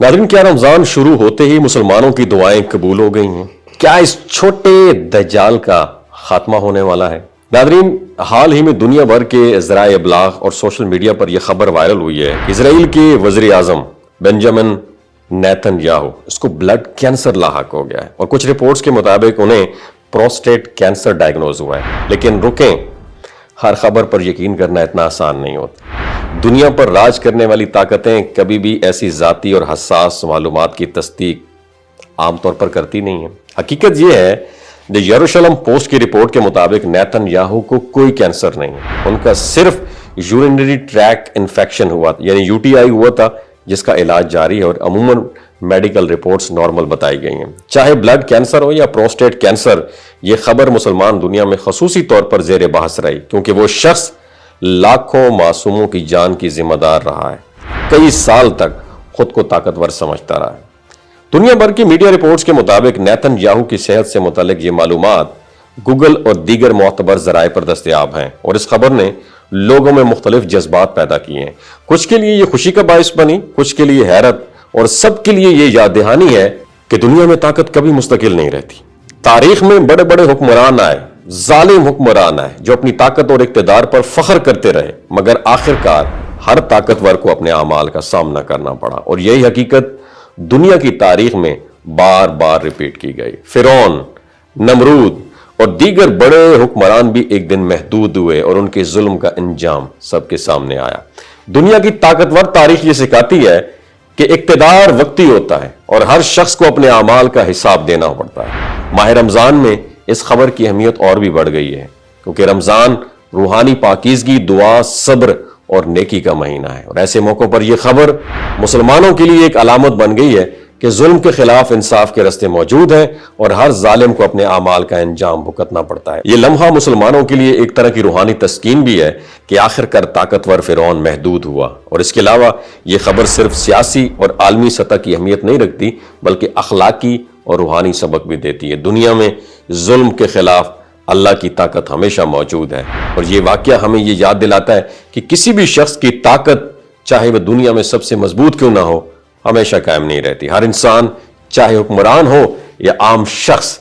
नाज़रीन, क्या रमजान शुरू होते ही मुसलमानों की दुआएं कबूल हो गई हैं? क्या इस छोटे दज्जाल का खात्मा होने वाला है? नाज़रीन, हाल ही में दुनिया भर के ज़राए इब्लाग और सोशल मीडिया पर यह खबर वायरल हुई है। इजराइल के वज़ीर आज़म बेंजामिन नेतन्याहू, इसको ब्लड कैंसर लाहक हो गया है और कुछ रिपोर्ट्स के मुताबिक उन्हें प्रोस्टेट कैंसर डायग्नोज हुआ है। लेकिन रुकें, हर खबर पर यकीन करना इतना आसान नहीं होता। दुनिया पर राज करने वाली ताकतें कभी भी ऐसी ज़ाती और हसास मालूमात की तस्दीक आमतौर पर करती नहीं है। हकीकत यह है कि यरूशलेम पोस्ट की रिपोर्ट के मुताबिक नेतन्याहू को कोई कैंसर नहीं है। उनका सिर्फ यूरिनरी ट्रैक इन्फेक्शन हुआ, यानी यूटीआई हुआ था, जिसका इलाज जारी है और अमूमन मेडिकल रिपोर्ट्स नॉर्मल बताई गई हैं। चाहे ब्लड कैंसर हो या प्रोस्टेट कैंसर, यह खबर मुसलमान दुनिया में खसूसी तौर पर जेर बहस रही, क्योंकि वो शख्स लाखों मासूमों की जान की जिम्मेदार रहा है। कई साल तक खुद को ताकतवर समझता रहा है। दुनिया भर की मीडिया रिपोर्ट्स के मुताबिक नेतन्याहू की सेहत से मुतालिक ये मालूमात गूगल और दीगर मोतबर जराए पर दस्तयाब हैं और इस खबर ने लोगों में मुख्तलिफ जज्बात पैदा किए हैं। कुछ के लिए ये खुशी का बायस बनी, कुछ के लिए हैरत और सबके लिए ये याद दहानी है कि दुनिया में ताकत कभी मुस्तकिल नहीं रहती। तारीख में बड़े बड़े हुक्मरान आए, जालिम हुक्मरान आए, जो अपनी ताकत और इक़्तिदार पर फख्र करते रहे, मगर आखिरकार हर ताकतवर को अपने अमाल का सामना करना पड़ा और यही हकीकत दुनिया की तारीख में बार बार रिपीट की गई। फिरौन, नमरूद और दीगर बड़े हुक्मरान भी एक दिन महदूद हुए और उनके जुल्म का अंजाम सबके सामने आया। दुनिया की ताकतवर तारीख ये सिखाती है कि इक़्तिदार वक्ती होता है और हर शख्स को अपने अमाल का हिसाब देना पड़ता है। माह रमजान में इस खबर की अहमियत और भी बढ़ गई है, क्योंकि रमजान रूहानी पाकीज़गी, दुआ, सब्र और नेकी का महीना है और ऐसे मौकों पर यह खबर मुसलमानों के लिए एक अलामत बन गई है कि जुल्म के खिलाफ इंसाफ के रास्ते मौजूद हैं और हर जालिम को अपने अमाल का अंजाम भुगतना पड़ता है। ये लम्हा मुसलमानों के लिए एक तरह की रूहानी तस्कीन भी है कि आखिरकार ताकतवर फिरौन महदूद हुआ। और इसके अलावा ये खबर सिर्फ सियासी और आलमी सतह की अहमियत नहीं रखती, बल्कि अखलाकी और रूहानी सबक भी देती है। दुनिया में जुल्म के खिलाफ अल्लाह की ताकत हमेशा मौजूद है और ये वाकया हमें ये याद दिलाता है कि किसी भी शख्स की ताकत, चाहे वह दुनिया में सबसे मजबूत क्यों ना हो, हमेशा कायम नहीं रहती। हर इंसान, चाहे हुक्मरान हो या आम शख्स,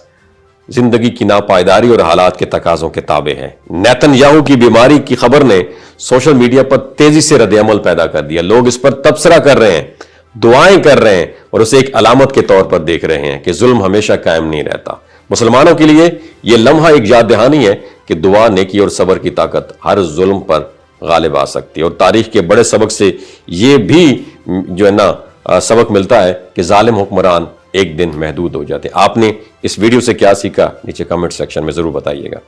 जिंदगी की नापायदारी और हालात के तकाजों के ताबे है। नेतन्याहू की बीमारी की खबर ने सोशल मीडिया पर तेजी से रद्द-ए-अमल पैदा कर दिया। लोग इस पर तबसरा कर रहे हैं, दुआएं कर रहे हैं और उसे एक अलामत के तौर पर देख रहे हैं कि जुल्म हमेशा कायम नहीं रहता। मुसलमानों के लिए यह लम्हा एक याद दहानी है कि दुआ, नेकी और सब्र की ताकत हर जुल्म पर गालिब आ सकती है। और तारीख के बड़े सबक से यह भी जो है ना सबक मिलता है कि जालिम हुक्मरान एक दिन महदूद हो जाते हैं। आपने इस वीडियो से क्या सीखा, नीचे कमेंट सेक्शन में जरूर बताइएगा।